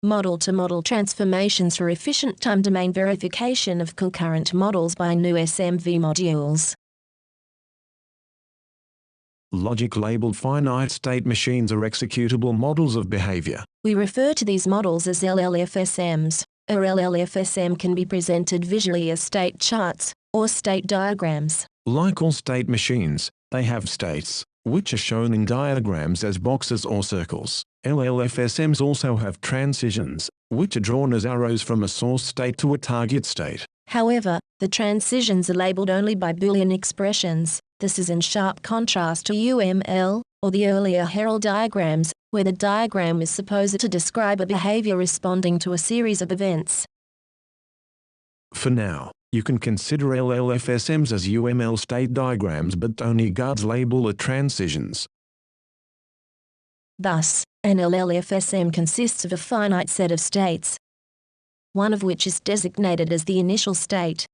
Model-to-model transformations for efficient time-domain verification of concurrent models by new SMV modules. Logic-labeled finite-state machines are executable models of behavior. We refer to these models as LLFSMs. A LLFSM can be presented visually as state charts or state diagrams. Like all state machines, they have states, which are shown in diagrams as boxes or circles. LLFSMs also have transitions, which are drawn as arrows from a source state to a target state. However, the transitions are labeled only by Boolean expressions. This is in sharp contrast to UML, or the earlier Herald diagrams, where the diagram is supposed to describe a behavior responding to a series of events. For now, you can consider LLFSMs as UML state diagrams, but only guards label the transitions. Thus, an LLFSM consists of a finite set of states, one of which is designated as the initial state.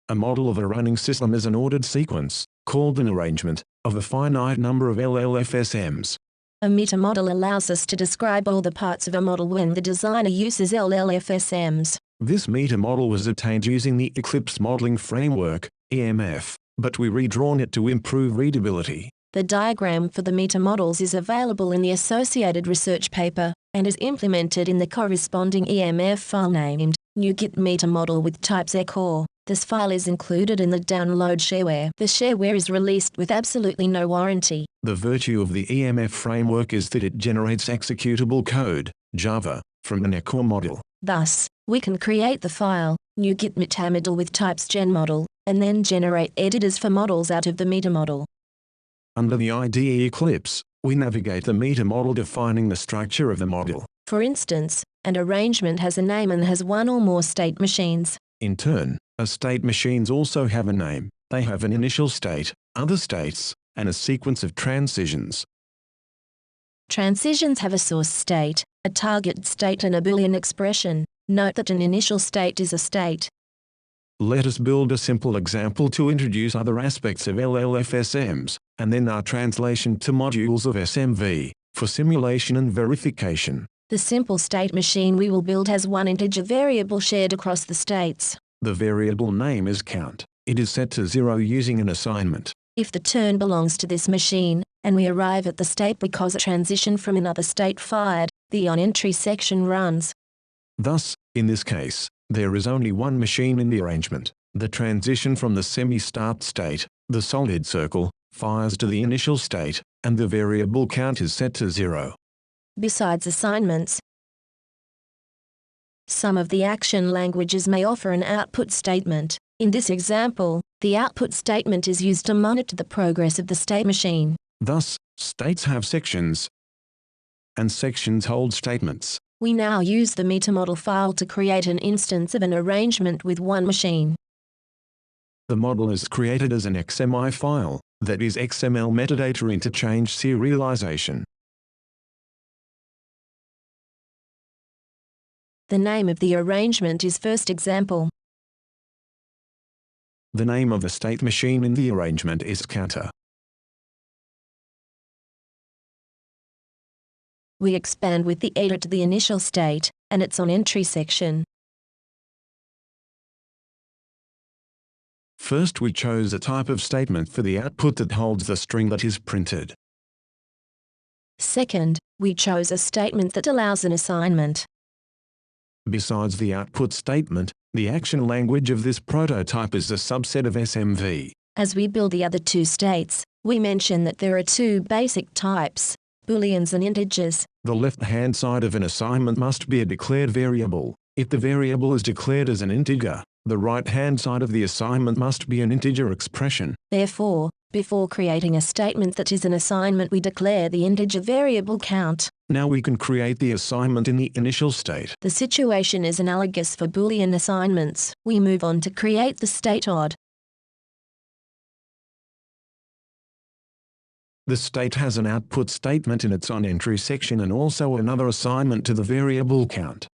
A model of a running system is an ordered sequence, called an arrangement, of a finite number of LLFSMs. A metamodel allows us to describe all the parts of a model when the designer uses LLFSMs. This metamodel was obtained using the Eclipse Modeling Framework, EMF, but we redrawn it to improve readability. The diagram for the metamodels is available in the associated research paper, and is implemented in the corresponding EMF file named NuGet metamodel with types ECOR. This file is included in the download shareware. The shareware is released with absolutely no warranty. The virtue of the EMF framework is that it generates executable code, Java, from an ECOR model. Thus, we can create the file, NuGet metamodel with types genModel, and then generate editors for models out of the metamodel. Under the IDE Eclipse, we navigate the metamodel defining the structure of the model. For instance, an arrangement has a name and has one or more state machines. In turn, state machines also have a name. They have an initial state, other states, and a sequence of transitions. Transitions have a source state, a target state and a Boolean expression. Note that an initial state is a state. Let us build a simple example to introduce other aspects of LLFSMs, and then our translation to modules of SMV, for simulation and verification. The simple state machine we will build has one integer variable shared across the states. The variable name is count. It is set to 0 using an assignment. If the turn belongs to this machine, and we arrive at the state because a transition from another state fired, the onEntry section runs. Thus, in this case, there is only one machine in the arrangement. The transition from the semi-start state, the solid circle, fires to the initial state, and the variable count is set to 0. Besides assignments, some of the action languages may offer an output statement. In this example, the output statement is used to monitor the progress of the state machine. Thus, states have sections, and sections hold statements. We now use the metamodel file to create an instance of an arrangement with one machine. The model is created as an XMI file, that is XML metadata interchange serialization. The name of the arrangement is first example. The name of the state machine in the arrangement is counter. We expand with the edit to the initial state, and its onEntry section. First we chose a type of statement for the output that holds the string that is printed. Second, we chose a statement that allows an assignment. Besides the output statement, the action language of this prototype is a subset of SMV. As we build the other two states, we mention that there are two basic types, Booleans and integers. The left-hand side of an assignment must be a declared variable. If the variable is declared as an integer, the right-hand side of the assignment must be an integer expression. Therefore, before creating a statement that is an assignment, we declare the integer variable count. Now we can create the assignment in the initial state. The situation is analogous for Boolean assignments. We move on to create the state odd. The state has an output statement in its onEntry section and also another assignment to the variable count.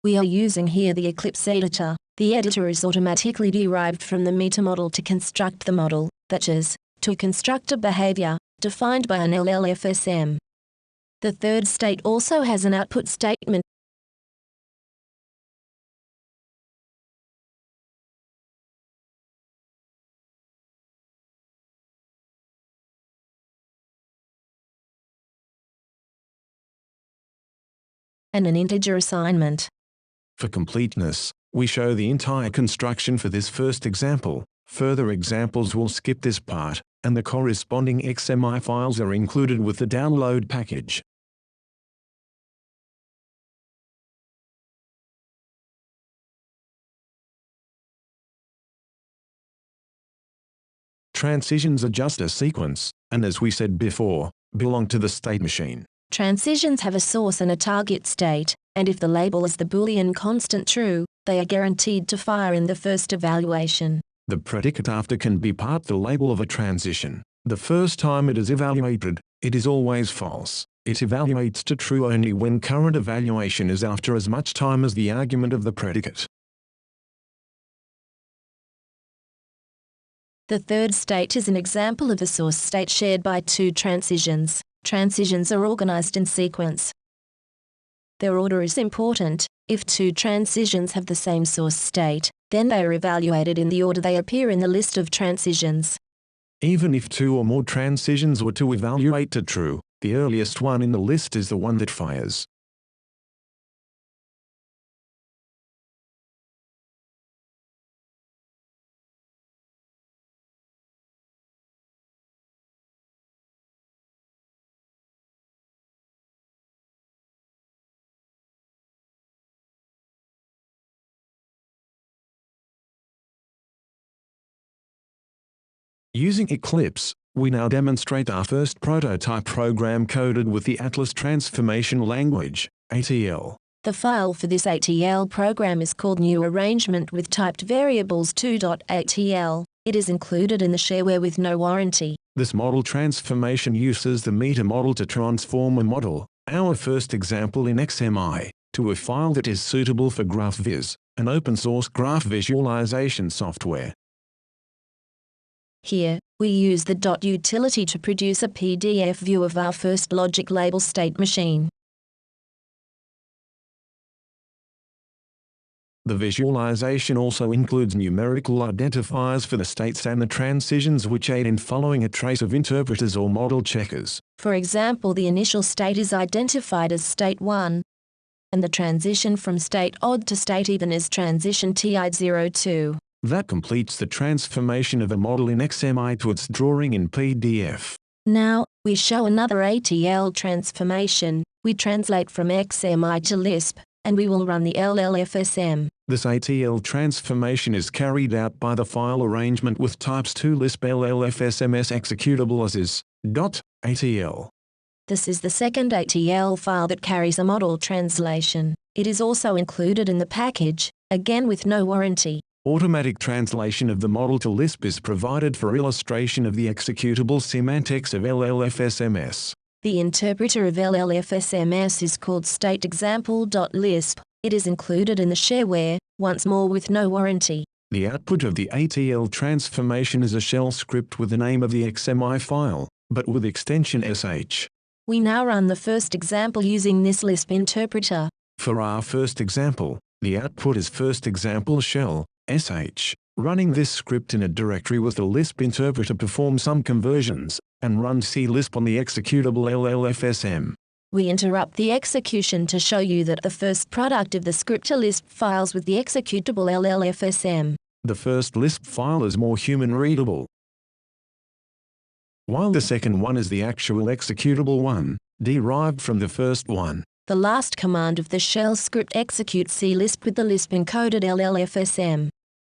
We are using here the Eclipse editor. The editor is automatically derived from the meter model to construct the model, that is, to construct a behavior, defined by an LLFSM. The third state also has an output statement. And an integer assignment. For completeness, we show the entire construction for this first example. Further examples will skip this part, and the corresponding XMI files are included with the download package. Transitions are just a sequence, and as we said before, belong to the state machine. Transitions have a source and a target state, and if the label is the Boolean constant true, they are guaranteed to fire in the first evaluation. The predicate after can be part the label of a transition. The first time it is evaluated, it is always false. It evaluates to true only when current evaluation is after as much time as the argument of the predicate. The third state is an example of a source state shared by two transitions. Transitions are organized in sequence. Their order is important. If two transitions have the same source state, then they are evaluated in the order they appear in the list of transitions. Even if two or more transitions were to evaluate to true, the earliest one in the list is the one that fires. Using Eclipse, we now demonstrate our first prototype program coded with the Atlas Transformation Language, ATL. The file for this ATL program is called New Arrangement with Typed Variables 2.atl. It is included in the shareware with no warranty. This model transformation uses the meter model to transform a model, our first example in XMI, to a file that is suitable for GraphViz, an open-source graph visualization software. Here, we use the dot utility to produce a PDF view of our first logic label state machine. The visualization also includes numerical identifiers for the states and the transitions which aid in following a trace of interpreters or model checkers. For example, the initial state is identified as state 1, and the transition from state odd to state even is transition TI02. That completes the transformation of a model in XMI to its drawing in PDF. Now, we show another ATL transformation. We translate from XMI to Lisp, and we will run the LLFSM. This ATL transformation is carried out by the file arrangement with types 2 Lisp LLFSMs executable as is .atl. This is the second ATL file that carries a model translation. It is also included in the package, again with no warranty. Automatic translation of the model to Lisp is provided for illustration of the executable semantics of LLFSMs. The interpreter of LLFSMs is called stateexample.lisp. It is included in the shareware, once more with no warranty. The output of the ATL transformation is a shell script with the name of the XMI file, but with extension sh. We now run the first example using this Lisp interpreter. For our first example, the output is first example shell, sh. Running this script in a directory with the Lisp interpreter performs some conversions, and runs clisp on the executable LLFSM. We interrupt the execution to show you that the first product of the script are Lisp files with the executable LLFSM. The first Lisp file is more human-readable, while the second one is the actual executable one, derived from the first one. The last command of the shell script executes clisp with the Lisp encoded LLFSM.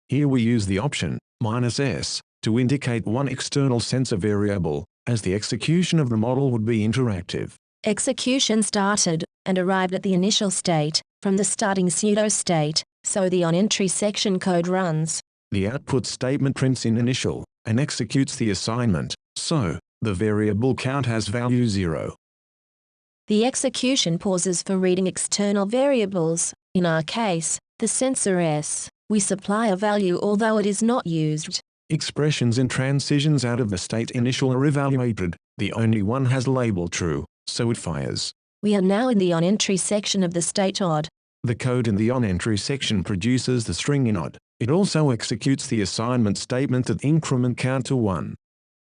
Here we use the option -s to indicate one external sensor variable, as the execution of the model would be interactive. Execution started, and arrived at the initial state, from the starting pseudo-state, so the on-entry section code runs. The output statement prints in initial, and executes the assignment, so the variable count has value 0. The execution pauses for reading external variables. In our case, the sensor S, we supply a value although it is not used. Expressions in transitions out of the state initial are evaluated. The only one has label true, so it fires. We are now in the onEntry section of the state odd. The code in the onEntry section produces the string in odd. It also executes the assignment statement at increment count to 1.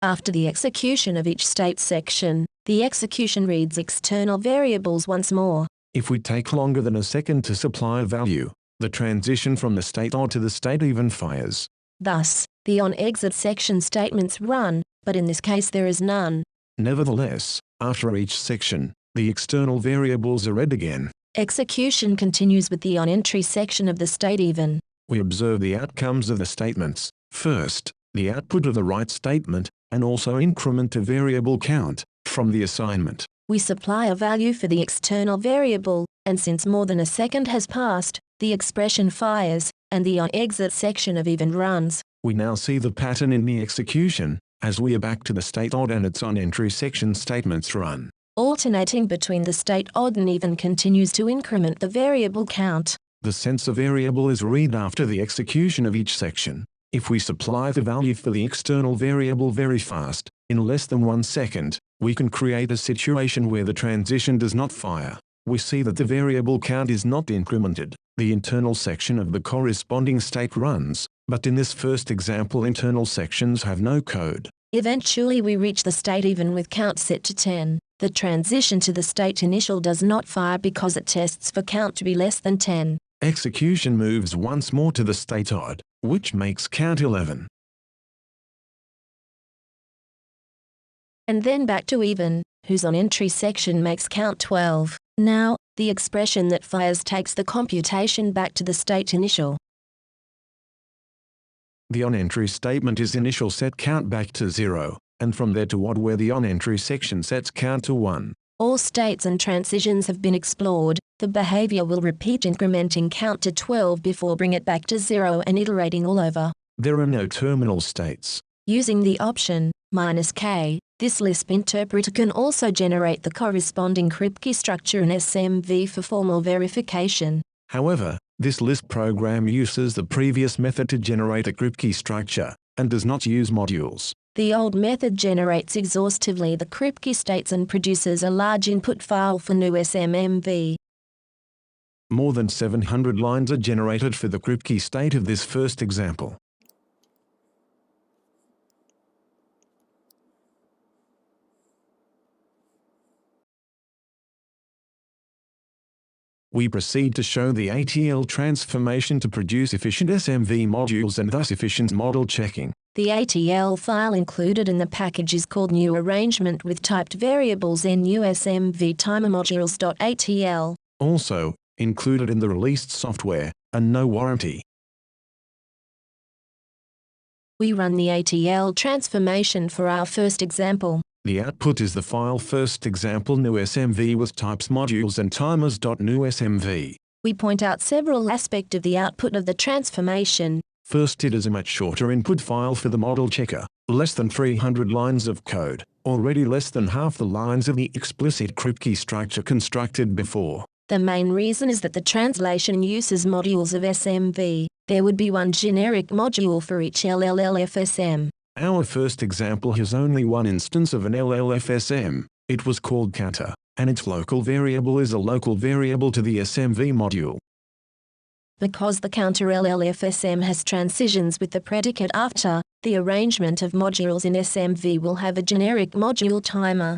After the execution of each state section, the execution reads external variables once more. If we take longer than a second to supply a value, the transition from the state odd to the state even fires. Thus, the onExit section statements run, but in this case there is none. Nevertheless, after each section, the external variables are read again. Execution continues with the onEntry section of the state even. We observe the outcomes of the statements. First, the output of the write statement, and also increment to variable count, from the assignment. We supply a value for the external variable, and since more than a second has passed, the expression fires, and the onExit section of even runs. We now see the pattern in the execution, as we are back to the state odd and its onEntry section statements run. Alternating between the state odd and even continues to increment the variable count. The sensor variable is read after the execution of each section. If we supply the value for the external variable very fast, in less than 1 second, we can create a situation where the transition does not fire. We see that the variable count is not incremented. The internal section of the corresponding state runs, but in this first example internal sections have no code. Eventually we reach the state even with count set to 10. The transition to the state initial does not fire because it tests for count to be less than 10. Execution moves once more to the state odd, which makes count 11. And then back to even, whose onEntry section makes count 12. Now, the expression that fires takes the computation back to the state initial. The onEntry statement is initial set count back to 0, and from there to odd where the onEntry section sets count to 1. All states and transitions have been explored. The behavior will repeat incrementing count to 12 before bring it back to 0 and iterating all over. There are no terminal states. Using the option -k, this Lisp interpreter can also generate the corresponding Kripke structure in SMV for formal verification. However, this Lisp program uses the previous method to generate a Kripke structure, and does not use modules. The old method generates exhaustively the Kripke states and produces a large input file for new SMMV. More than 700 lines are generated for the Kripke state of this first example. We proceed to show the ATL transformation to produce efficient SMV modules and thus efficient model checking. The ATL file included in the package is called new arrangement with typed variables NUSMV timer modules.atl. Also, included in the released software, and no warranty. We run the ATL transformation for our first example. The output is the file first example newSMV with types modules and timers.newSMV. We point out several aspects of the output of the transformation. First, it is a much shorter input file for the model checker, less than 300 lines of code, already less than half the lines of the explicit Kripke structure constructed before. The main reason is that the translation uses modules of SMV. There would be one generic module for each LLFSM. Our first example has only one instance of an LLFSM. It was called counter, and its local variable is a local variable to the SMV module. Because the counter LLFSM has transitions with the predicate after, the arrangement of modules in SMV will have a generic module timer.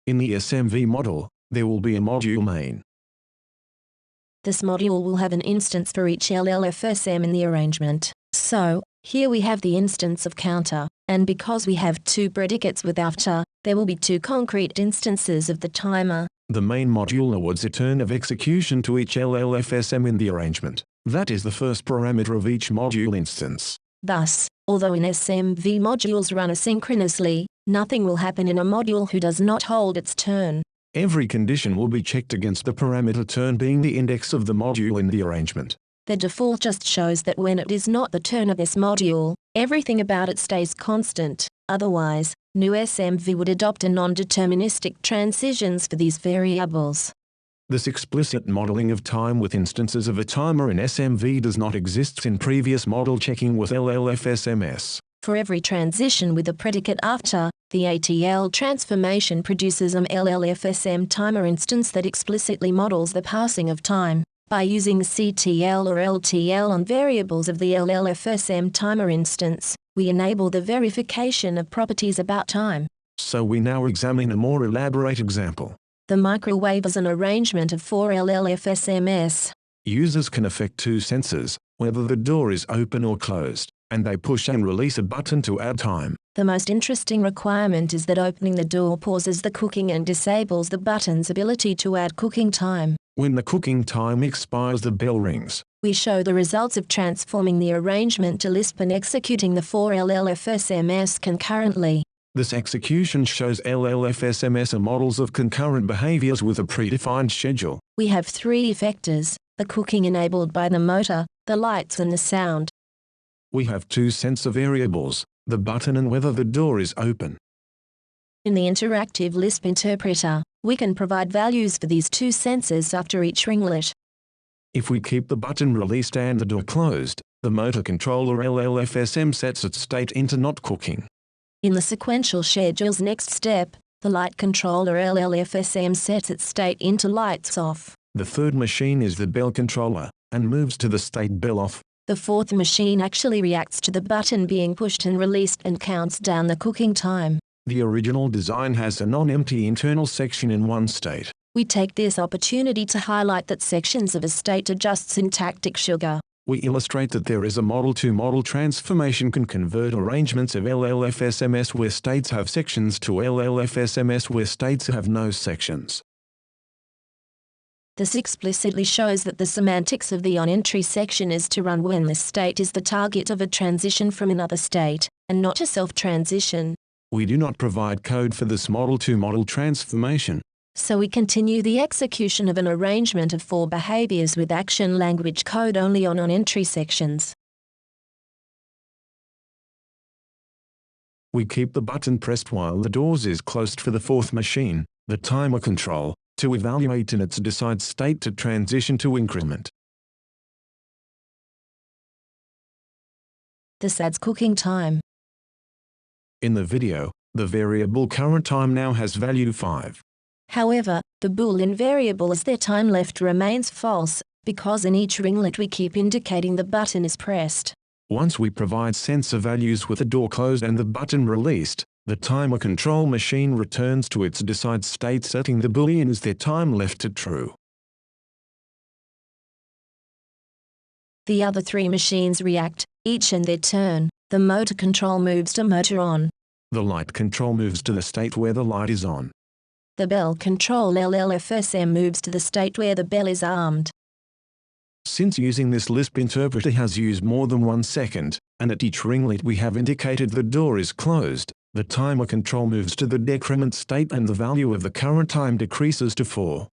In the SMV model, there will be a module main. This module will have an instance for each LLFSM in the arrangement. So, here we have the instance of counter, and because we have two predicates with after, there will be two concrete instances of the timer. The main module awards a turn of execution to each LLFSM in the arrangement. That is the first parameter of each module instance. Thus, although in SMV modules run asynchronously, nothing will happen in a module who does not hold its turn. Every condition will be checked against the parameter turn being the index of the module in the arrangement. The default just shows that when it is not the turn of this module, everything about it stays constant. Otherwise, new SMV would adopt a non-deterministic transitions for these variables. This explicit modeling of time with instances of a timer in SMV does not exist in previous model checking with LLFSMs. For every transition with a predicate after, the ATL transformation produces an LLFSM timer instance that explicitly models the passing of time. By using CTL or LTL on variables of the LLFSM timer instance, we enable the verification of properties about time. So we now examine a more elaborate example. The microwave is an arrangement of 4 LLFSMs. Users can affect two sensors, whether the door is open or closed, and they push and release a button to add time. The most interesting requirement is that opening the door pauses the cooking and disables the button's ability to add cooking time. When the cooking time expires, the bell rings. We show the results of transforming the arrangement to Lisp and executing the 4 LLFSMs concurrently. This execution shows LLFSMs are models of concurrent behaviors with a predefined schedule. We have 3 effectors: the cooking enabled by the motor, the lights and the sound. We have 2 sensor variables, the button and whether the door is open. In the interactive Lisp interpreter, we can provide values for these 2 sensors after each ringlet. If we keep the button released and the door closed, the motor controller LLFSM sets its state into not cooking. In the sequential schedule's next step, the light controller LLFSM sets its state into lights off. The third machine is the bell controller, and moves to the state bell off. The fourth machine actually reacts to the button being pushed and released and counts down the cooking time. The original design has a non-empty internal section in one state. We take this opportunity to highlight that sections of a state are just syntactic sugar. We illustrate that there is a model-to-model transformation can convert arrangements of LLFSMs where states have sections to LLFSMs where states have no sections. This explicitly shows that the semantics of the on-entry section is to run when the state is the target of a transition from another state, and not a self-transition. We do not provide code for this model-to-model transformation. So we continue the execution of an arrangement of 4 behaviors with action language code only on on-entry sections. We keep the button pressed while the doors is closed for the fourth machine, the timer control, to evaluate in its decide state to transition to increment. This adds cooking time. In the video, the variable current time now has value 5. However, the Boolean variable as their time left remains false, because in each ringlet we keep indicating the button is pressed. Once we provide sensor values with the door closed and the button released, the timer control machine returns to its decide state setting the Boolean as their time left to true. The other 3 machines react, each in their turn. The motor control moves to motor on. The light control moves to the state where the light is on. The bell control LLFSM moves to the state where the bell is armed. Since using this Lisp interpreter has used more than 1 second, and at each ringlet we have indicated the door is closed, the timer control moves to the decrement state and the value of the current time decreases to 4.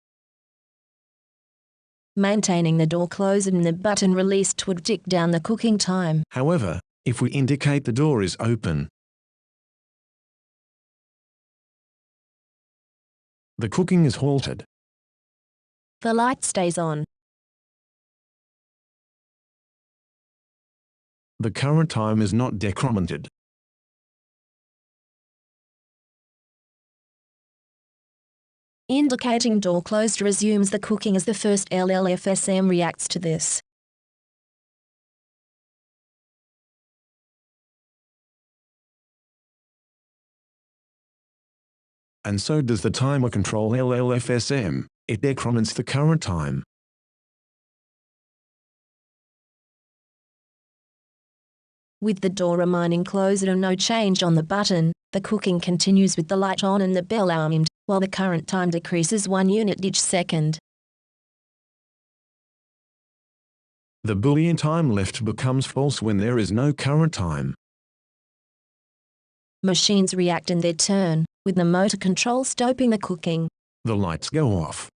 Maintaining the door closed and the button released would tick down the cooking time. However, if we indicate the door is open, the cooking is halted. The light stays on. The current time is not decremented. Indicating door closed resumes the cooking as the first LLFSM reacts to this. And so does the timer control LLFSM, it decrements the current time. With the door remaining closed and no change on the button, the cooking continues with the light on and the bell armed, while the current time decreases 1 unit each second. The Boolean time left becomes false when there is no current time. Machines react in their turn, with the motor control stopping the cooking. The lights go off.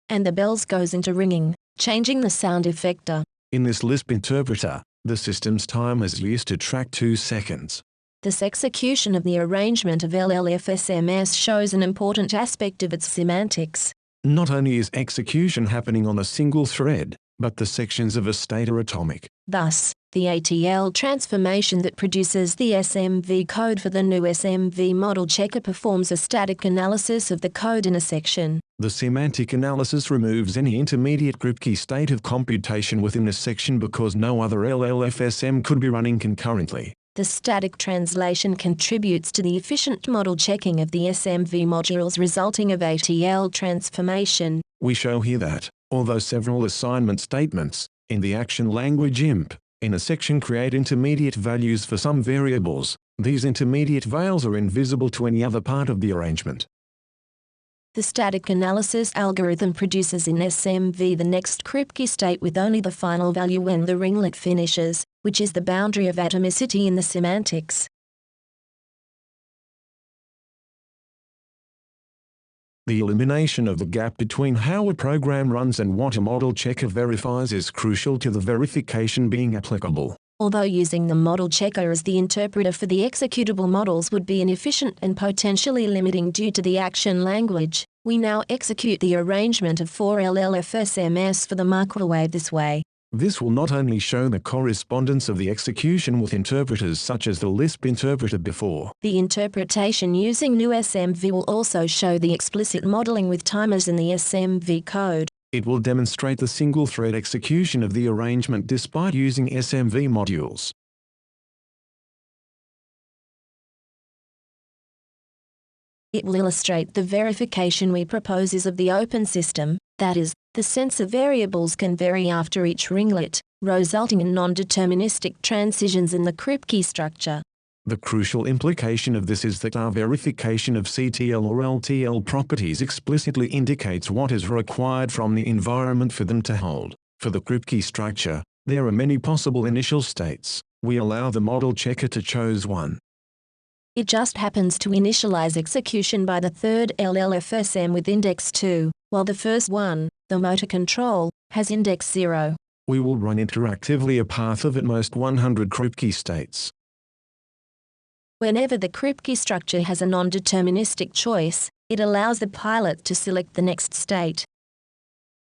And the bells goes into ringing, changing the sound effector. In this Lisp interpreter, The system's timer is used to track 2 seconds. This execution of the arrangement of LLFSMs shows an important aspect of its semantics. Not only is execution happening on a single thread, but the sections of a state are atomic. Thus, the ATL transformation that produces the SMV code for the new SMV model checker performs a static analysis of the code in a section. The semantic analysis removes any intermediate group key state of computation within a section because no other LLFSM could be running concurrently. The static translation contributes to the efficient model checking of the SMV modules resulting of ATL transformation. We show here that, although several assignment statements, in the action language IMP, in a section create intermediate values for some variables, these intermediate values are invisible to any other part of the arrangement. The static analysis algorithm produces in SMV the next Kripke state with only the final value when the ringlet finishes, which is the boundary of atomicity in the semantics. The elimination of the gap between how a program runs and what a model checker verifies is crucial to the verification being applicable. Although using the model checker as the interpreter for the executable models would be inefficient and potentially limiting due to the action language, we now execute the arrangement of 4 LLFSMs for the microwave this way. This will not only show the correspondence of the execution with interpreters such as the Lisp interpreter before. The interpretation using new SMV will also show the explicit modeling with timers in the SMV code. It will demonstrate the single-thread execution of the arrangement despite using SMV modules. It will illustrate the verification we propose is of the open system, that is, the sensor variables can vary after each ringlet, resulting in non-deterministic transitions in the Kripke structure. The crucial implication of this is that our verification of CTL or LTL properties explicitly indicates what is required from the environment for them to hold. For the Kripke structure, there are many possible initial states. We allow the model checker to choose one. It just happens to initialize execution by the third LLFSM with index 2, while the first one, the motor control, has index 0. We will run interactively a path of at most 100 Kripke states. Whenever the Kripke structure has a non-deterministic choice, it allows the pilot to select the next state.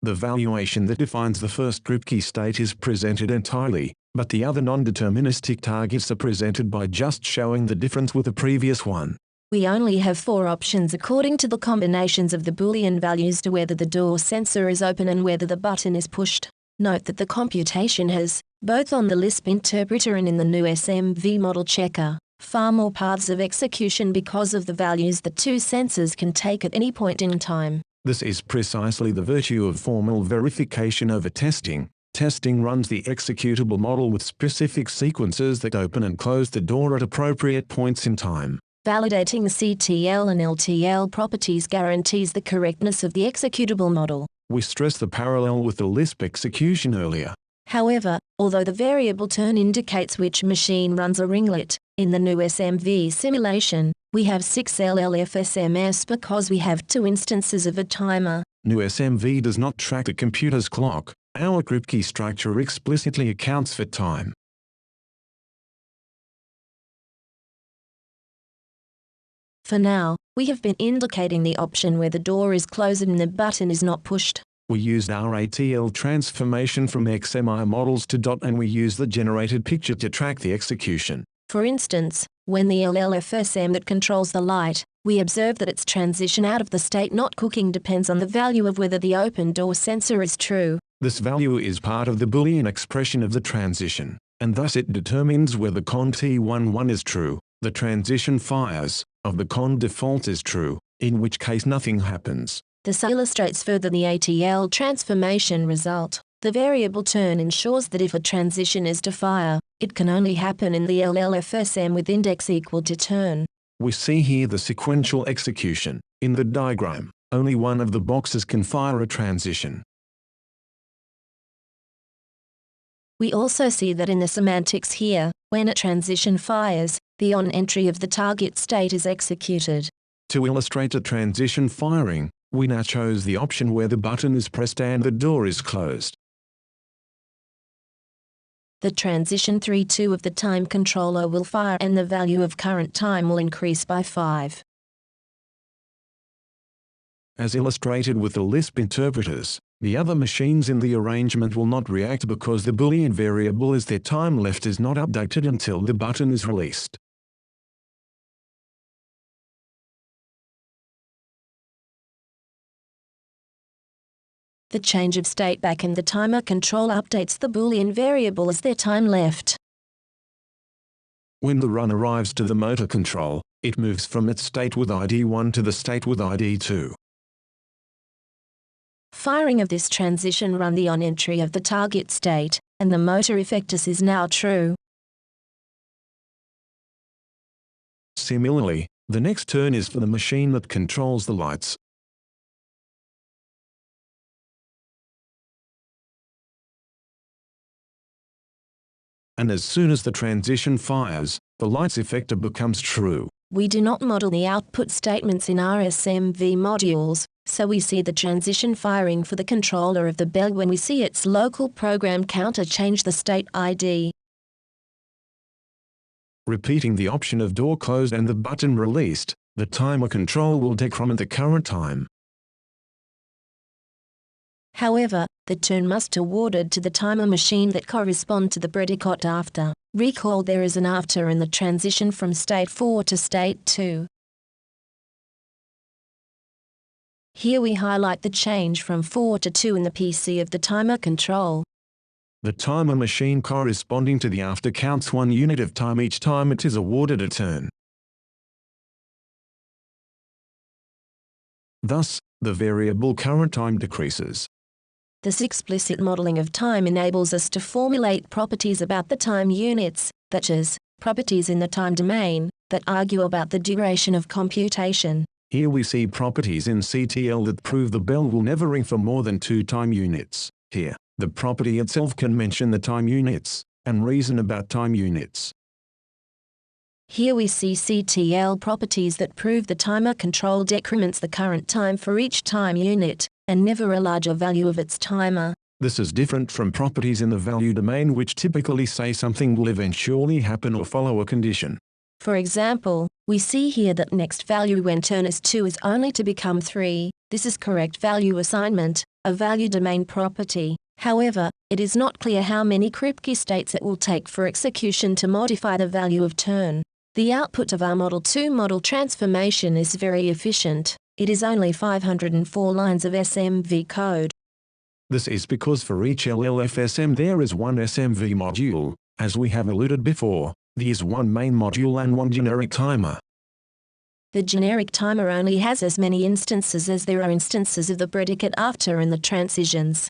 The valuation that defines the first Kripke state is presented entirely, but the other non-deterministic targets are presented by just showing the difference with the previous one. We only have 4 options according to the combinations of the Boolean values to whether the door sensor is open and whether the button is pushed. Note that the computation has, both on the Lisp interpreter and in the new SMV model checker, far more paths of execution because of the values the 2 sensors can take at any point in time. This is precisely the virtue of formal verification over testing. Testing runs the executable model with specific sequences that open and close the door at appropriate points in time. Validating CTL and LTL properties guarantees the correctness of the executable model. We stressed the parallel with the Lisp execution earlier. However, although the variable turn indicates which machine runs a ringlet, in the new SMV simulation, we have 6 LLFSMs because we have 2 instances of a timer. New SMV does not track the computer's clock. Our Kripke structure explicitly accounts for time. For now, we have been indicating the option where the door is closed and the button is not pushed. We used our ATL transformation from XMI models to DOT and we use the generated picture to track the execution. For instance, when the LLFSM that controls the light, we observe that its transition out of the state not cooking depends on the value of whether the open door sensor is true. This value is part of the Boolean expression of the transition, and thus it determines whether con T11 is true. The transition fires, of the con default is true, in which case nothing happens. This illustrates further the ATL transformation result. The variable turn ensures that if a transition is to fire, it can only happen in the LLFSM with index equal to turn. We see here the sequential execution. In the diagram, only one of the boxes can fire a transition. We also see that in the semantics here, when a transition fires, the on entry of the target state is executed. To illustrate a transition firing, we now chose the option where the button is pressed and the door is closed. the transition 3-2 of the time controller will fire and the value of current time will increase by 5. As illustrated with the Lisp interpreters, the other machines in the arrangement will not react because the Boolean variable as their time left is not updated until the button is released. The change of state back in the timer control updates the Boolean variable as their time left. When the run arrives to the motor control, it moves from its state with ID 1 to the state with ID 2. Firing of this transition run the on entry of the target state, and the motor effectus is now true. Similarly, the next turn is for the machine that controls the lights. And as soon as the transition fires, the lights effector becomes true. We do not model the output statements in our SMV modules, so we see the transition firing for the controller of the bell when we see its local program counter change the state ID. Repeating the option of door closed and the button released, the timer control will decrement the current time. However, the turn must awarded to the timer machine that correspond to the predicate after. Recall there is an after in the transition from state 4 to state 2. Here we highlight the change from 4 to 2 in the PC of the timer control. The timer machine corresponding to the after counts 1 unit of time each time it is awarded a turn. Thus, the variable current time decreases. This explicit modeling of time enables us to formulate properties about the time units, such as properties in the time domain, that argue about the duration of computation. Here we see properties in CTL that prove the bell will never ring for more than 2 time units. Here, the property itself can mention the time units, and reason about time units. Here we see CTL properties that prove the timer control decrements the current time for each time unit, and never a larger value of its timer. This is different from properties in the value domain which typically say something will eventually happen or follow a condition. For example, we see here that next value when turn is 2 is only to become 3. This is correct value assignment, a value domain property. However, it is not clear how many Kripke states it will take for execution to modify the value of turn. The output of our Model 2 model transformation is very efficient. It is only 504 lines of SMV code. This is because for each LLFSM there is one SMV module. As we have alluded before, there is one main module and one generic timer. The generic timer only has as many instances as there are instances of the predicate after in the transitions.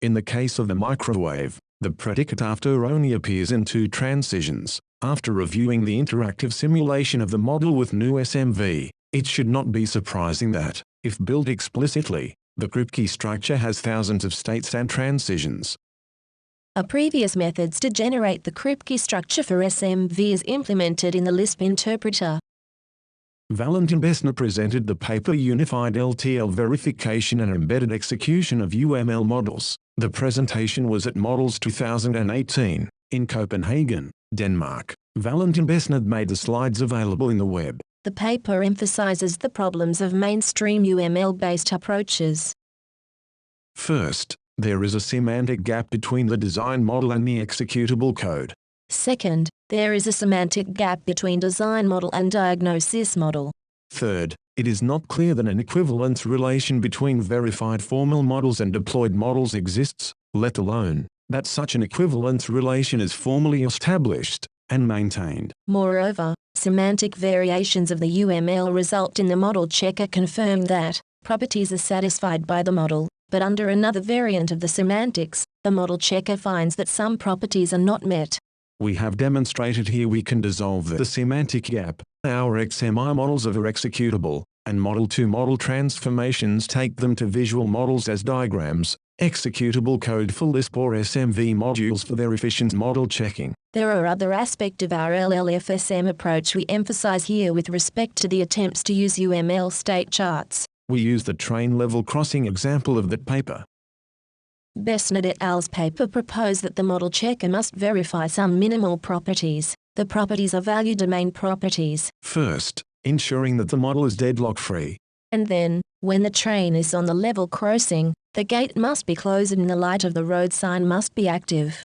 In the case of the microwave, the predicate after only appears in 2 transitions. After reviewing the interactive simulation of the model with new SMV, it should not be surprising that, if built explicitly, the Kripke structure has thousands of states and transitions. A previous methods to generate the Kripke structure for SMV is implemented in the Lisp interpreter. Valentin Besner presented the paper Unified LTL Verification and Embedded Execution of UML Models. The presentation was at Models 2018, in Copenhagen, Denmark. Valentin Besner made the slides available in the web. The paper emphasizes the problems of mainstream UML-based approaches. First, there is a semantic gap between the design model and the executable code. Second, there is a semantic gap between design model and diagnosis model. Third, it is not clear that an equivalence relation between verified formal models and deployed models exists, let alone that such an equivalence relation is formally established and maintained. Moreover, semantic variations of the UML result in the model checker confirm that properties are satisfied by the model, but under another variant of the semantics, the model checker finds that some properties are not met. We have demonstrated here we can dissolve the semantic gap. Our XMI models are executable, and Model 2 model transformations take them to visual models as diagrams, executable code for Lisp or SMV modules for their efficient model checking. There are other aspects of our LLFSM approach we emphasize here with respect to the attempts to use UML state charts. We use the train level crossing example of that paper. Besnard et al.'s paper proposed that the model checker must verify some minimal properties. The properties are value domain properties. First, ensuring that the model is deadlock-free. And then, when the train is on the level crossing, the gate must be closed and the light of the road sign must be active.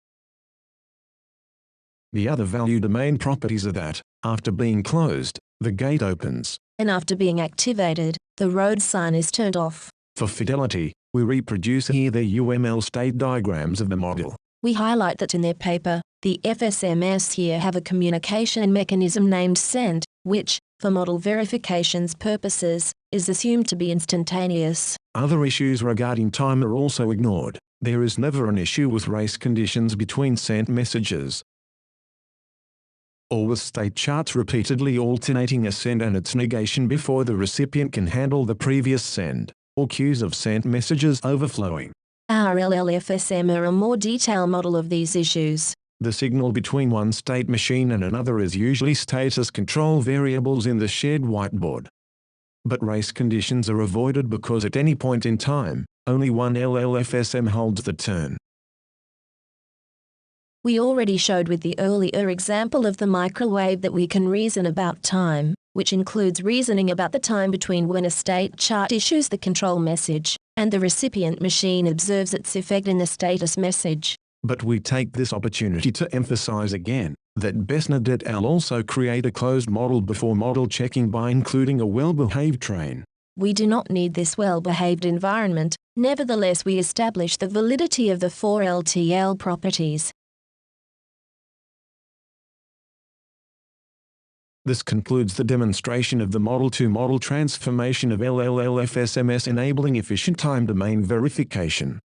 The other value domain properties are that, after being closed, the gate opens. And after being activated, the road sign is turned off. For fidelity, we reproduce here the UML state diagrams of the model. We highlight that in their paper, the FSMs here have a communication mechanism named send, which, for model verification's purposes, is assumed to be instantaneous. Other issues regarding time are also ignored. There is never an issue with race conditions between sent messages, or with state charts repeatedly alternating a send and its negation before the recipient can handle the previous send, or queues of sent messages overflowing. Our LLFSM are a more detailed model of these issues. The signal between one state machine and another is usually status control variables in the shared whiteboard. But race conditions are avoided because at any point in time, only one LLFSM holds the turn. We already showed with the earlier example of the microwave that we can reason about time, which includes reasoning about the time between when a state chart issues the control message, and the recipient machine observes its effect in the status message. But we take this opportunity to emphasize again that Besnard et al. Also create a closed model before model checking by including a well-behaved train. We do not need this well-behaved environment, nevertheless we establish the validity of the 4 LTL properties. This concludes the demonstration of the model-to-model transformation of LLFSMs enabling efficient time domain verification.